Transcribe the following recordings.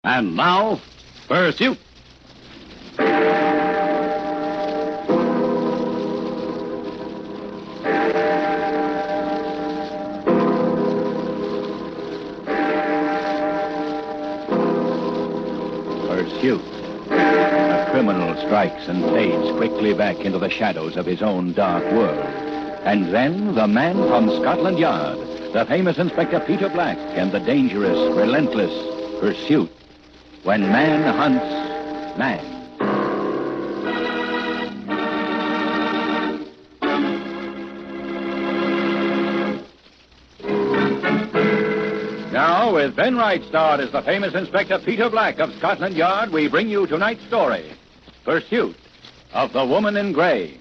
And now, Pursuit. Pursuit. A criminal strikes and fades quickly back into the shadows of his own dark world. And then the man from Scotland Yard, the famous Inspector Peter Black, and the dangerous, relentless Pursuit. When man hunts man. Now, with Ben Wright starred as the famous Inspector Peter Black of Scotland Yard, we bring you tonight's story, Pursuit of the Woman in Gray.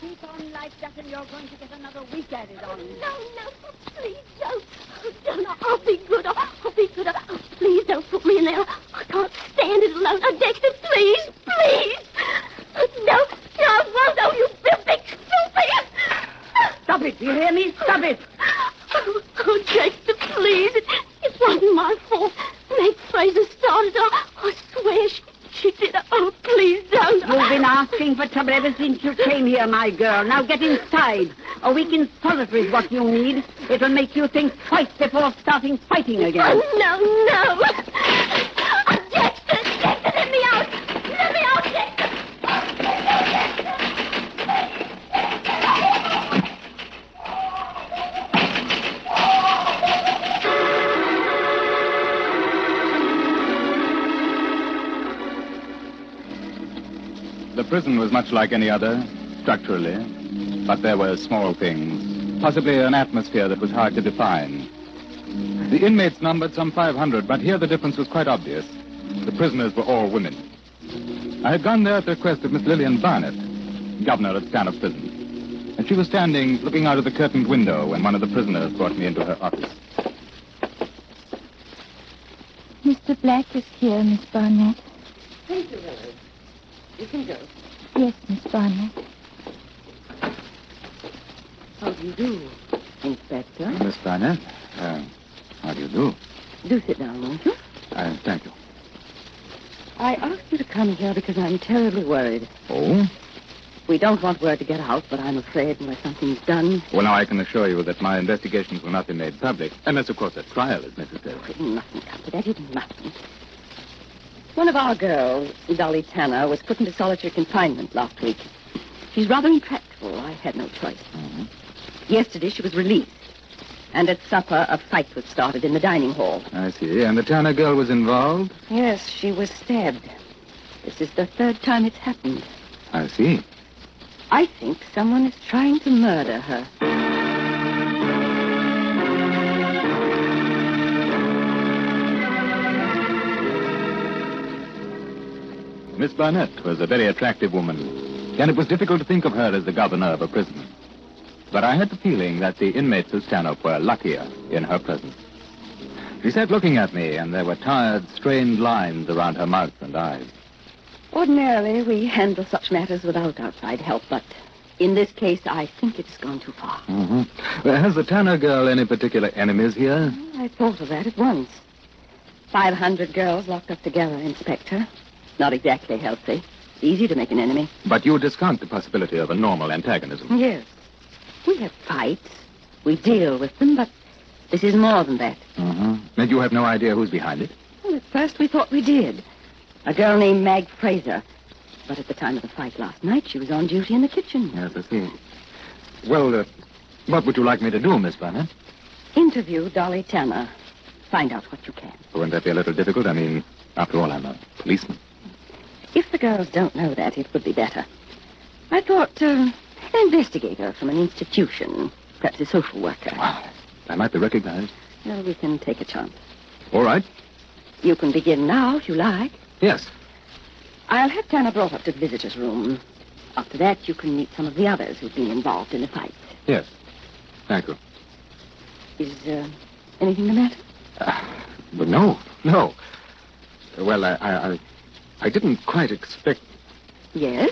Keep on like that and you're going to get another week at it on. No, please don't. Oh, Donna, I'll be good. I'll be good. Oh, please don't put me in there. I can't stand it alone. Oh, Dexter, please. No, I won't. Oh, you big stupid. Stop it. Do you hear me? Stop it. Oh, Dexter, please. It wasn't my fault. Meg Fraser started. I swear she did. Oh, please don't. You've been asking for trouble ever since you came here, my girl. Now get inside. A week in solitary is what you need. It'll make you think twice before starting fighting again. Oh, no. Oh, Dexter, let me out. Let me out, Dexter. The prison was much like any other, structurally, but there were small things, possibly an atmosphere that was hard to define. The inmates numbered some 500, but here the difference was quite obvious. The prisoners were all women. I had gone there at the request of Miss Lillian Barnett, governor of Stanhope Prison, and she was standing looking out of the curtained window when one of the prisoners brought me into her office. Mr. Black is here, Miss Barnett. Thank you, Lily. You can go. Yes, Miss Barnett. How do you do, Inspector? Miss Barnett, how do you do? Do sit down, won't you? Thank you. I asked you to come here because I'm terribly worried. Oh? We don't want word to get out, but I'm afraid unless something's done... Well, now I can assure you that my investigations will not be made public, unless, of course, a trial is necessary. It mustn't come to that. It mustn't. One of our girls, Dolly Tanner, was put into solitary confinement last week. She's rather intractable. I had no choice. Mm-hmm. Yesterday, she was released. And at supper, a fight was started in the dining hall. I see. And the Tanner girl was involved? Yes, she was stabbed. This is the third time it's happened. I see. I think someone is trying to murder her. Miss Barnett was a very attractive woman, and it was difficult to think of her as the governor of a prison. But I had the feeling that the inmates of Stanhope were luckier in her presence. She sat looking at me, and there were tired, strained lines around her mouth and eyes. Ordinarily, we handle such matters without outside help, but in this case, I think it's gone too far. Mm-hmm. Well, has the Tanner girl any particular enemies here? I thought of that at once. 500 girls locked up together, Inspector. Not exactly healthy. Easy to make an enemy. But you discount the possibility of a normal antagonism. Yes. We have fights. We deal with them, but this is more than that. Mm-hmm. And you have no idea who's behind it? Well, at first we thought we did. A girl named Meg Fraser. But at the time of the fight last night, she was on duty in the kitchen. Yes, I see. Well, what would you like me to do, Miss Barnett? Interview Dolly Tanner. Find out what you can. Wouldn't that be a little difficult? I mean, after all, I'm a policeman. If the girls don't know that, it would be better. I thought, an investigator from an institution, perhaps a social worker. Wow. I might be recognized. Well, we can take a chance. All right. You can begin now, if you like. Yes. I'll have Tanner brought up to the visitor's room. After that, you can meet some of the others who've been involved in the fight. Yes. Thank you. Is anything the matter? But no. Well, I didn't quite expect... Yes?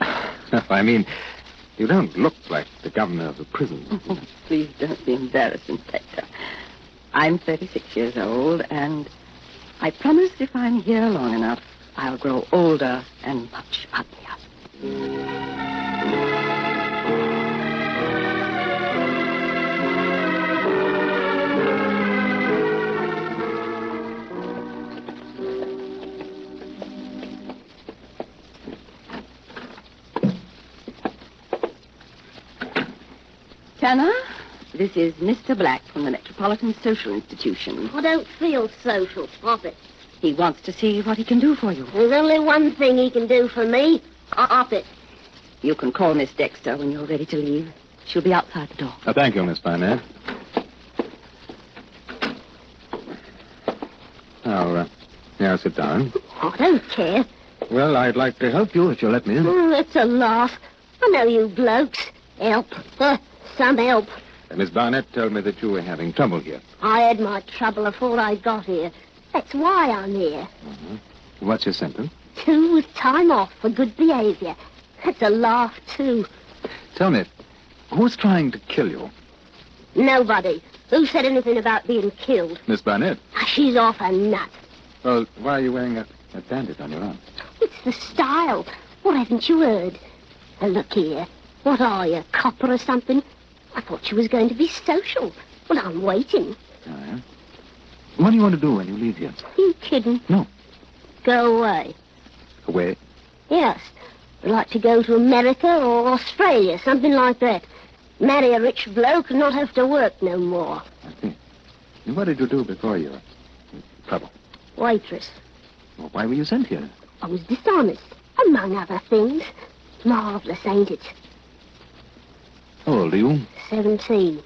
I mean, you don't look like the governor of the prison. Oh, please don't be embarrassed, Inspector. I'm 36 years old, and I promise if I'm here long enough, I'll grow older and much uglier. Tanner, this is Mr. Black from the Metropolitan Social Institution. I don't feel social. Stop it. He wants to see what he can do for you. There's only one thing he can do for me. Stop it. You can call Miss Dexter when you're ready to leave. She'll be outside the door. Thank you, Miss Barnett. Now sit down. I don't care. Well, I'd like to help you if you'll let me in. Oh, it's a laugh. I know you blokes. Help. Some help. Miss Barnett told me that you were having trouble here. I had my trouble before I got here. That's why I'm here. What's your symptom? 2 with time off for good behavior. That's a laugh, too. Tell me, who's trying to kill you? Nobody. Who said anything about being killed? Miss Barnett. She's off her nut. Well, why are you wearing a bandage on your arm? It's the style. What haven't you heard? Look here. What are you, copper or something? I thought you was going to be social. Well, I'm waiting. Oh, yeah? What do you want to do when you leave here? You kidding? No. Go away. Away? Yes. I'd like to go to America or Australia, something like that. Marry a rich bloke and not have to work no more. I see. And what did you do before your trouble? Waitress. Well, why were you sent here? I was dishonest, among other things. Marvellous, ain't it? How old are you? 17. Have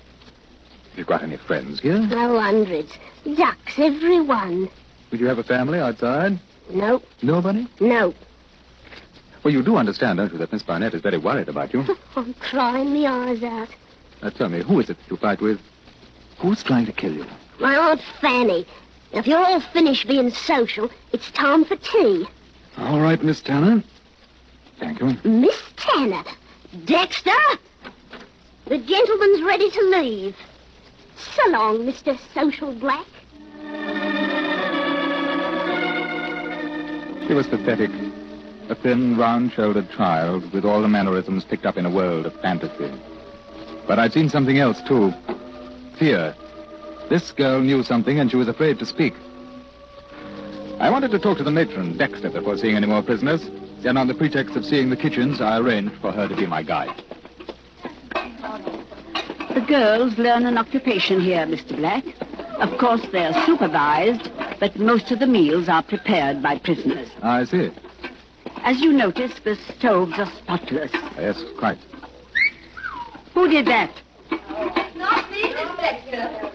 you got any friends here? No hundreds. Ducks, every one. Did you have a family outside? Nope. Nobody? No. Well, you do understand, don't you, that Miss Barnett is very worried about you? I'm crying my eyes out. Now, tell me, who is it that you fight with? Who's trying to kill you? My Aunt Fanny. If you're all finished being social, it's time for tea. All right, Miss Tanner. Thank you. Miss Tanner. Dexter! The gentleman's ready to leave. So long, Mr. Social Black. She was pathetic. A thin, round-shouldered child with all the mannerisms picked up in a world of fantasy. But I'd seen something else, too. Fear. This girl knew something, and she was afraid to speak. I wanted to talk to the matron, Dexter, before seeing any more prisoners. Then, on the pretext of seeing the kitchens, I arranged for her to be my guide. The girls learn an occupation here, Mr. Black. Of course, they're supervised, but most of the meals are prepared by prisoners. I see. As you notice, the stoves are spotless. Yes, quite. Who did that? Not me, Inspector.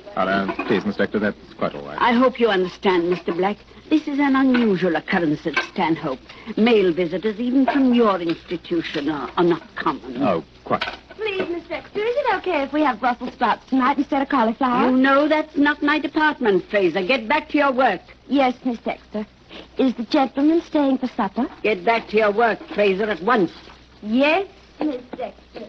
Please, Inspector, that's quite all right. I hope you understand, Mr. Black. This is an unusual occurrence at Stanhope. Male visitors, even from your institution, are not common. Oh, quite. Please, Miss Dexter, is it okay if we have Brussels sprouts tonight instead of cauliflower? You know that's not my department, Fraser. Get back to your work. Yes, Miss Dexter. Is the gentleman staying for supper? Get back to your work, Fraser, at once. Yes, Miss Dexter.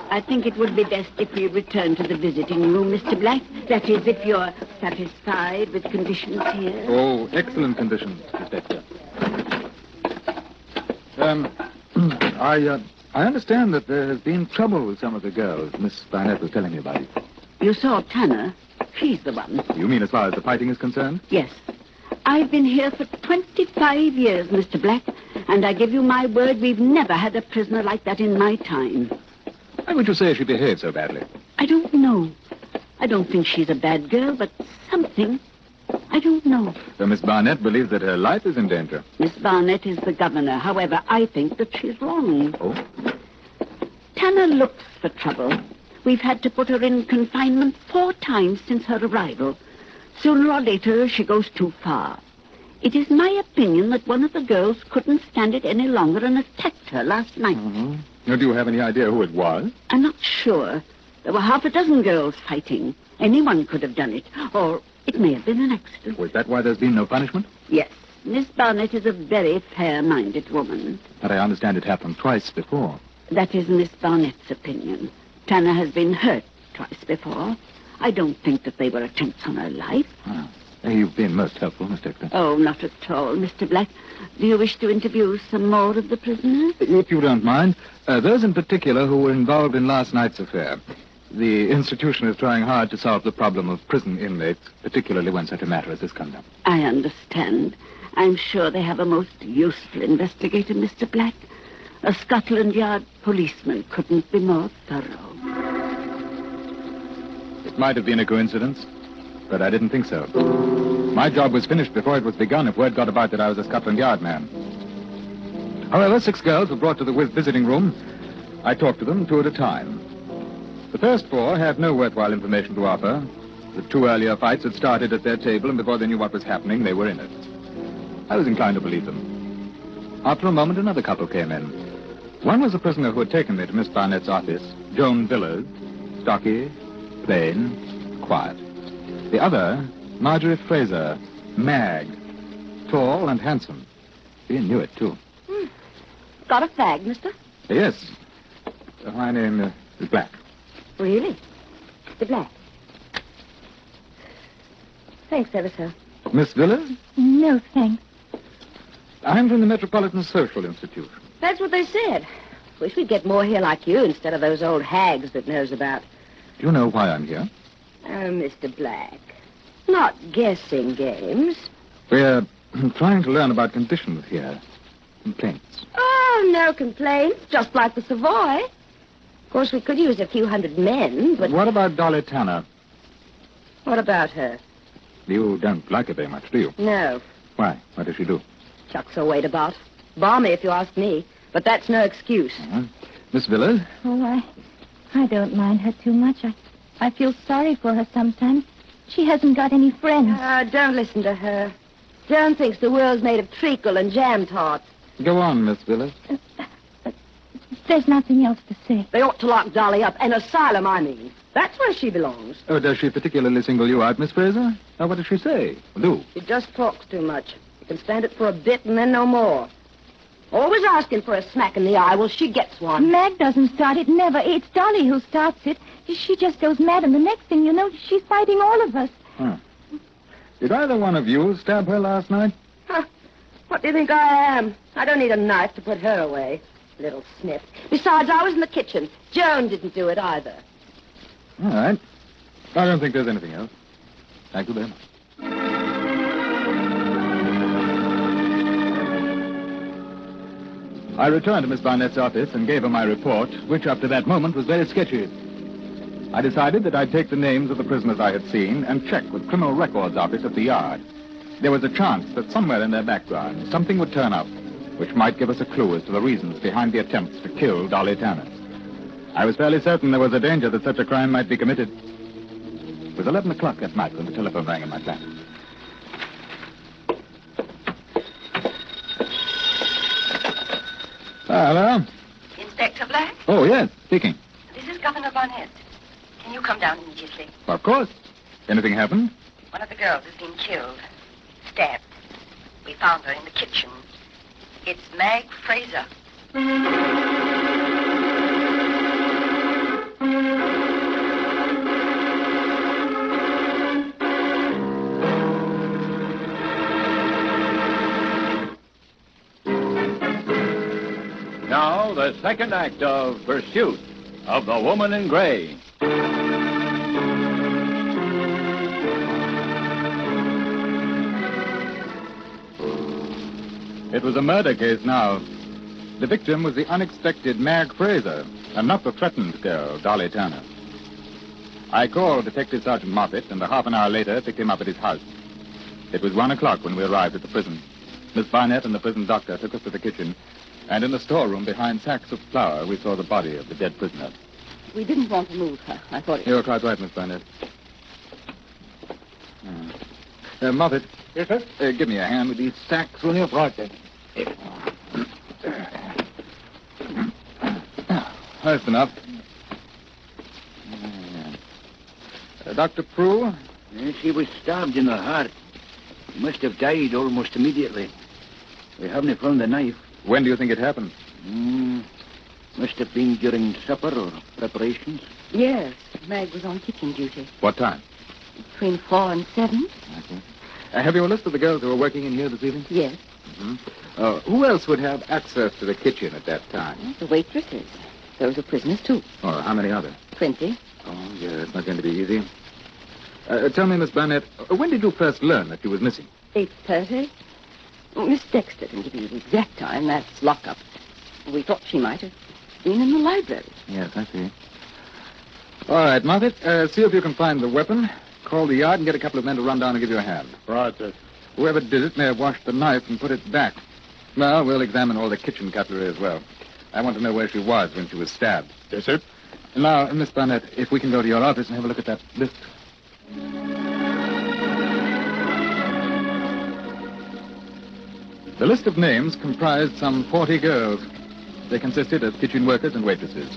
I think it would be best if we return to the visiting room, Mr. Black. That is, if you're satisfied with conditions here. Oh, excellent conditions, Miss Dexter. I understand that there has been trouble with some of the girls. Miss Barnett was telling me about it. You saw Tanner. She's the one. You mean as far as the fighting is concerned? Yes. I've been here for 25 years, Mr. Black, and I give you my word we've never had a prisoner like that in my time. Why would you say she behaved so badly? I don't know. I don't think she's a bad girl, but something. I don't know. So Miss Barnett believes that her life is in danger. Miss Barnett is the governor. However, I think that she's wrong. Oh? Tanner looks for trouble. We've had to put her in confinement 4 times since her arrival. Sooner or later, she goes too far. It is my opinion that one of the girls couldn't stand it any longer and attacked her last night. Mm-hmm. Now, do you have any idea who it was? I'm not sure. There were half a dozen girls fighting. Anyone could have done it. Or it may have been an accident. Was that why there's been no punishment? Yes. Miss Barnett is a very fair-minded woman. But I understand it happened twice before. That is Miss Barnett's opinion. Tanner has been hurt twice before. I don't think that they were attempts on her life. Ah. You've been most helpful, Miss Dexter. Oh, not at all, Mr. Black. Do you wish to interview some more of the prisoners? If you don't mind, those in particular who were involved in last night's affair. The institution is trying hard to solve the problem of prison inmates, particularly when such a matter as this comes up. I understand. I'm sure they have a most useful investigator, Mr. Black. A Scotland Yard policeman couldn't be more thorough. It might have been a coincidence, but I didn't think so. My job was finished before it was begun if word got about that I was a Scotland Yard man. However, 6 girls were brought to the visiting room. I talked to them 2 at a time. The first 4 had no worthwhile information to offer. The 2 earlier fights had started at their table, and before they knew what was happening, they were in it. I was inclined to believe them. After a moment, another couple came in. One was a prisoner who had taken me to Miss Barnett's office, Joan Villard, stocky, plain, quiet. The other, Marjorie Fraser, Mag, tall and handsome. She knew it, too. Got a fag, mister? Yes. My name is Black. Really? Mr. Black. Thanks ever so. Miss Villard? No, thanks. I'm from the Metropolitan Social Institute. That's what they said. Wish we'd get more here like you instead of those old hags that knows about. Do you know why I'm here? Oh, Mr. Black. Not guessing games. We're trying to learn about conditions here. Complaints. Oh, no complaints. Just like the Savoy. Of course, we could use a few hundred men, but... What about Dolly Tanner? What about her? You don't like her very much, do you? No. Why? What does she do? Chucks her weight about. Balmy, if you ask me. But that's no excuse. Miss Villard? Oh, I don't mind her too much. I feel sorry for her sometimes. She hasn't got any friends. Don't listen to her. Joan thinks the world's made of treacle and jam tarts. Go on, Miss Villard. There's nothing else to say. They ought to lock Dolly up. An asylum, I mean. That's where she belongs. Oh, does she particularly single you out, Miss Fraser? Now, what does she say? Do. She just talks too much. You can stand it for a bit and then no more. Always asking for a smack in the eye. Well, she gets one. Mag doesn't start it, never. It's Dolly who starts it. She just goes mad, and the next thing you know, she's fighting all of us. Huh. Did either one of you stab her last night? Huh. What do you think I am? I don't need a knife to put her away. Little snip. Besides, I was in the kitchen. Joan didn't do it either. All right. I don't think there's anything else. Thank you very much. I returned to Miss Barnett's office and gave her my report, which up to that moment was very sketchy. I decided that I'd take the names of the prisoners I had seen and check with Criminal Records Office at the Yard. There was a chance that somewhere in their background something would turn up which might give us a clue as to the reasons behind the attempts to kill Dolly Tanner. I was fairly certain there was a danger that such a crime might be committed. It was 11 o'clock that night when the telephone rang in my flat. Hello? Inspector Black? Oh, yes, speaking. This is Governor Barnett. Can you come down immediately? Of course. Anything happened? One of the girls has been killed. Stabbed. We found her in the kitchen. It's Mag Fraser. Now, the second act of Pursuit of the Woman in Gray. It was a murder case now. The victim was the unexpected Mag Fraser, and not the threatened girl, Dolly Tanner. I called Detective Sergeant Moffat, and a half an hour later picked him up at his house. It was 1 o'clock when we arrived at the prison. Miss Barnett and the prison doctor took us to the kitchen, and in the storeroom behind sacks of flour, we saw the body of the dead prisoner. We didn't want to move her. I thought it... You're quite right, Miss Barnett. Moffat. Yes, sir? Give me a hand with these sacks, will you? Right, then. Close enough. Dr. Prue? Yes, he was stabbed in the heart. He must have died almost immediately. We haven't found the knife. When do you think it happened? Must have been during supper or preparations. Yes, Meg was on kitchen duty. What time? Between 4 and 7. Okay. Have you a list of the girls who were working in here this evening? Yes. Who else would have access to the kitchen at that time? The waitresses. Those are prisoners, too. Oh, how many are there? 20. Oh, yeah, it's not going to be easy. Tell me, Miss Barnett, when did you first learn that she was missing? 8:30. Miss Dexter didn't give you the exact time. That's lockup. We thought she might have been in the library. Yes, I see. All right, Moffat, see if you can find the weapon. Call the yard and get a couple of men to run down and give you a hand. Right, sir. Whoever did it may have washed the knife and put it back. Well, we'll examine all the kitchen cutlery as well. I want to know where she was when she was stabbed. Yes, sir. Now, Miss Barnett, if we can go to your office and have a look at that list. The list of names comprised some 40 girls. They consisted of kitchen workers and waitresses.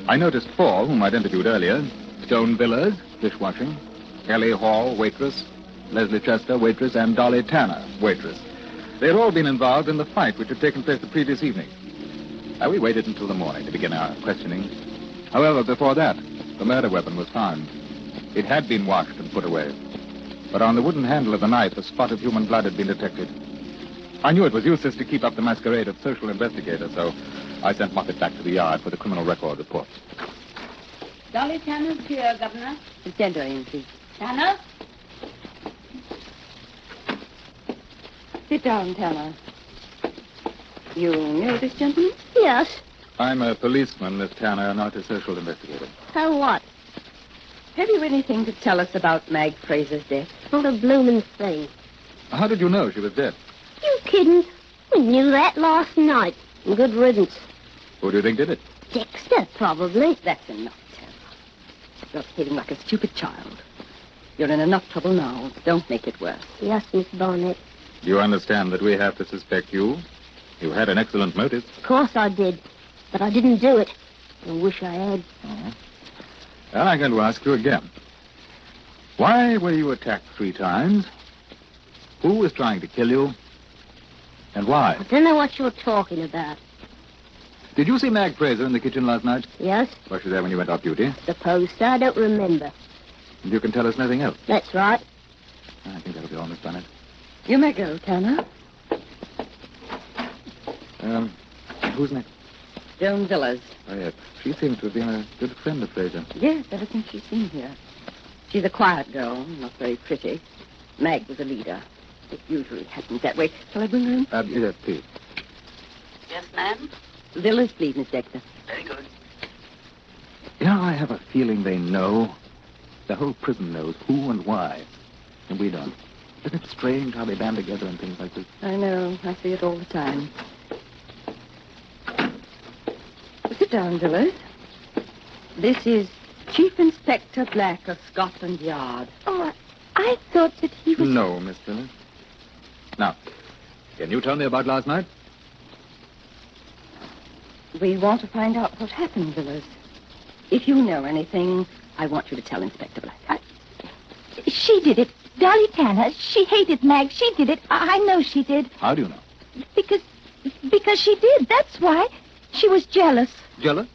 I noticed 4 whom I'd interviewed earlier. Joan Villas, dishwashing. Ellie Hall, waitress. Leslie Chester, waitress. And Dolly Tanner, waitress. They had all been involved in the fight which had taken place the previous evening. We waited until the morning to begin our questioning. However, before that, the murder weapon was found. It had been washed and put away. But on the wooden handle of the knife, a spot of human blood had been detected. I knew it was useless to keep up the masquerade of social investigator, so I sent Moffat back to the yard for the criminal record report. Dolly Tanner's here, Governor. Send her in, please. Tanner? Sit down, Tanner. You know this gentleman? Yes. I'm a policeman, Miss Tanner, not a social investigator. So what? Have you anything to tell us about Mag Fraser's death? Not a bloomin' thing. How did you know she was dead? You kidding? We knew that last night. Good riddance. Who do you think did it? Dexter, probably. That's enough, Tanner. You're behaving like a stupid child. You're in enough trouble now. Don't make it worse. Yes, Miss Barnett. Do you understand that we have to suspect you? You had an excellent motive. Of course I did. But I didn't do it. I wish I had. Well, I'm going to ask you again. Why were you attacked 3 times? Who was trying to kill you? And why? I don't know what you're talking about. Did you see Mag Fraser in the kitchen last night? Yes? Was she there when you went off duty? Suppose so. I don't remember. And you can tell us nothing else? That's right. I think that'll be all, Miss Barnett. You may go, Tanner. Who's next? Joan Villas. Oh, yes. She seems to have been a good friend of Fraser. Yes, ever since she's been here. She's a quiet girl, not very pretty. Mag was a leader. It usually happens that way. Shall I bring her in? Yes, please. Yes, ma'am. Villas, please, Miss Dexter. Very good. You know, I have a feeling they know. The whole prison knows who and why. And we don't. Isn't it strange how they band together and things like this? I know. I see it all the time. Sit down, Villas. This is Chief Inspector Black of Scotland Yard. Oh, I thought that he was... No, Miss Villas. Now, can you tell me about last night? We want to find out what happened, Villas. If you know anything, I want you to tell Inspector Black. She did it. Dolly Tanner. She hated Mag. She did it. I know she did. How do you know? Because she did. That's why. She was jealous. Jealous?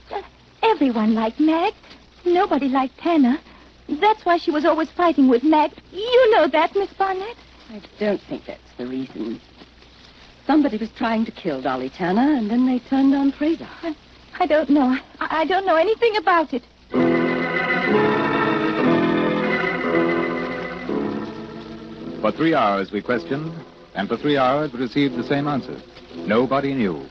Everyone liked Mag. Nobody liked Tanner. That's why she was always fighting with Mag. You know that, Miss Barnett? I don't think that's the reason. Somebody was trying to kill Dolly Tanner, and then they turned on Fraser. I don't know. I don't know anything about it. For 3 hours we questioned, and for 3 hours we received the same answers. Nobody knew.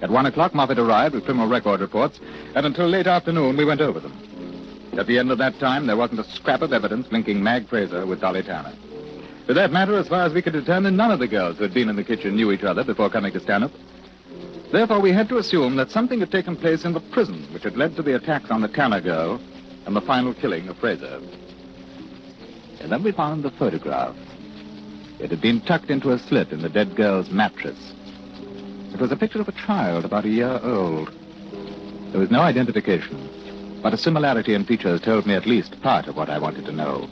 At 1 o'clock, Moffat arrived with criminal record reports, and until late afternoon we went over them. At the end of that time, there wasn't a scrap of evidence linking Mag Fraser with Dolly Tanner. For that matter, as far as we could determine, none of the girls who had been in the kitchen knew each other before coming to stand-up. Therefore, we had to assume that something had taken place in the prison which had led to the attacks on the Tanner girl and the final killing of Fraser. And then we found the photograph. It had been tucked into a slit in the dead girl's mattress. It was a picture of a child about a year old. There was no identification, but a similarity in features told me at least part of what I wanted to know.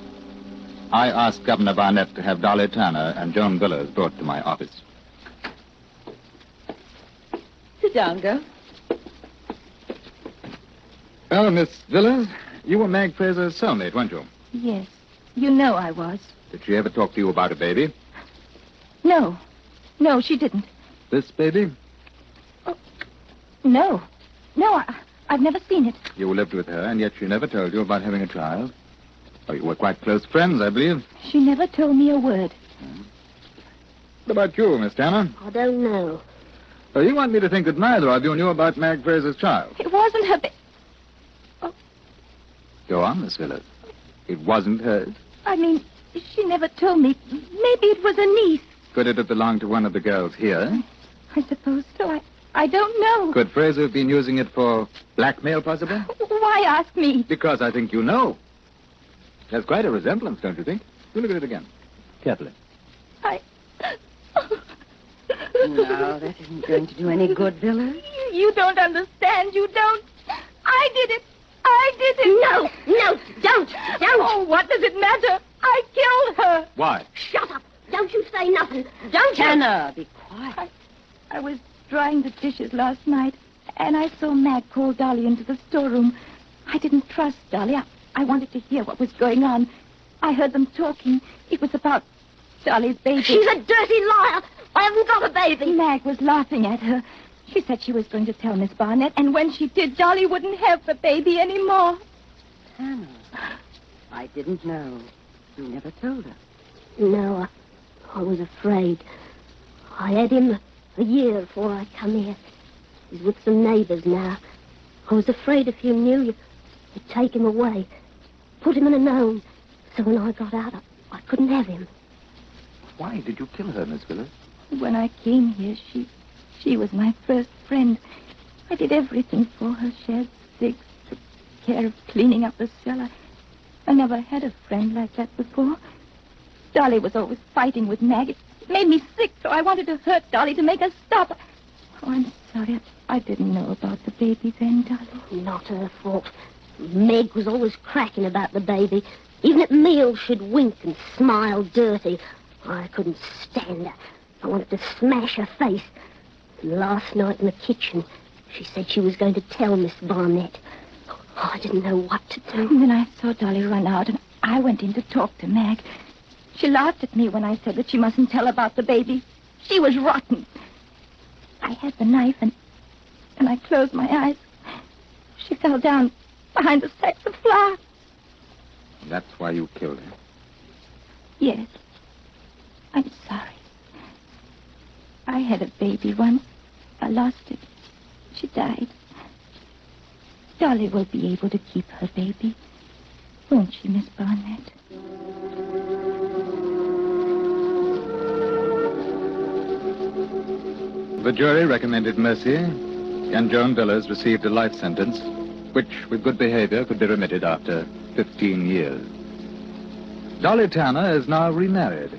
I asked Governor Barnett to have Dolly Turner and Joan Villers brought to my office. Sit down, girl. Well, Miss Villers, you were Mag Fraser's cellmate, weren't you? Yes. You know I was. Did she ever talk to you about a baby? No. No, she didn't. This baby? No. No, I've never seen it. You lived with her, and yet she never told you about having a child. Oh, you were quite close friends, I believe. She never told me a word. What about you, Miss Tanner? I don't know. Well, you want me to think that neither of you knew about Mag Fraser's child. It wasn't her Go on, Miss Villers. It wasn't hers. I mean, she never told me. Maybe it was a niece. Could it have belonged to one of the girls here? I suppose so. I don't know. Could Fraser have been using it for blackmail, possibly? Why ask me? Because I think you know. There's quite a resemblance, don't you think? You look at it again. Carefully. No, that isn't going to do any good, Villa. You don't understand. You don't. I did it. I did it. No, don't. Oh, what does it matter? I killed her. Why? Shut up. Don't you say nothing. Don't you? Tanner, be quiet. I was drying the dishes last night, and I saw Mag call Dolly into the storeroom. I didn't trust Dolly. I wanted to hear what was going on. I heard them talking. It was about Dolly's baby. She's a dirty liar. I haven't got a baby. Mag was laughing at her. She said she was going to tell Miss Barnett, and when she did, Dolly wouldn't have the baby anymore. Tanner, I didn't know. You never told her. No, I was afraid. I had him a year before I come here. He's with some neighbors now. I was afraid if you knew, you'd take him away. Put him in a home. So when I got out, I couldn't have him. Why did you kill her, Miss Villers? When I came here, she was my first friend. I did everything for her. Shared sticks, took care of cleaning up the cellar. I never had a friend like that before. Dolly was always fighting with Mag. It made me sick, so I wanted to hurt Dolly to make her stop. Oh, I'm sorry. I didn't know about the baby then, Dolly. Not her fault. Meg was always cracking about the baby. Even at meals, she'd wink and smile dirty. I couldn't stand her. I wanted to smash her face. And last night in the kitchen, she said she was going to tell Miss Barnett. Oh, I didn't know what to do. And then I saw Dolly run out, and I went in to talk to Mag. She laughed at me when I said that she mustn't tell about the baby. She was rotten. I had the knife, and I closed my eyes. She fell down behind the sacks of flour. That's why you killed her. Yes. I'm sorry. I had a baby once. I lost it. She died. Dolly will be able to keep her baby. Won't she, Miss Barnett? The jury recommended mercy, and Joan Villers received a life sentence, which, with good behavior, could be remitted after 15 years. Dolly Tanner is now remarried,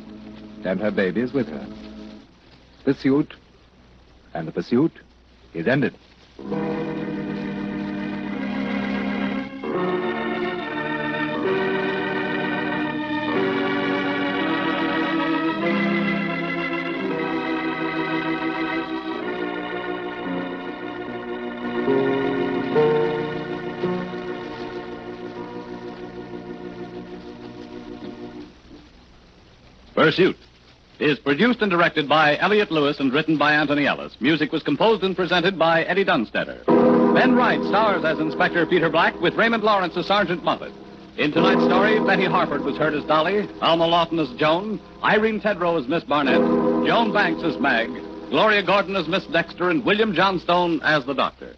and her baby is with her. The suit is ended. Pursuit is produced and directed by Elliott Lewis and written by Anthony Ellis. Music was composed and presented by Eddie Dunstetter. Ben Wright stars as Inspector Peter Black with Raymond Lawrence as Sergeant Muffet. In tonight's story, Betty Harford was heard as Dolly, Alma Lawton as Joan, Irene Tedrow as Miss Barnett, Joan Banks as Mag, Gloria Gordon as Miss Dexter, and William Johnstone as the Doctor.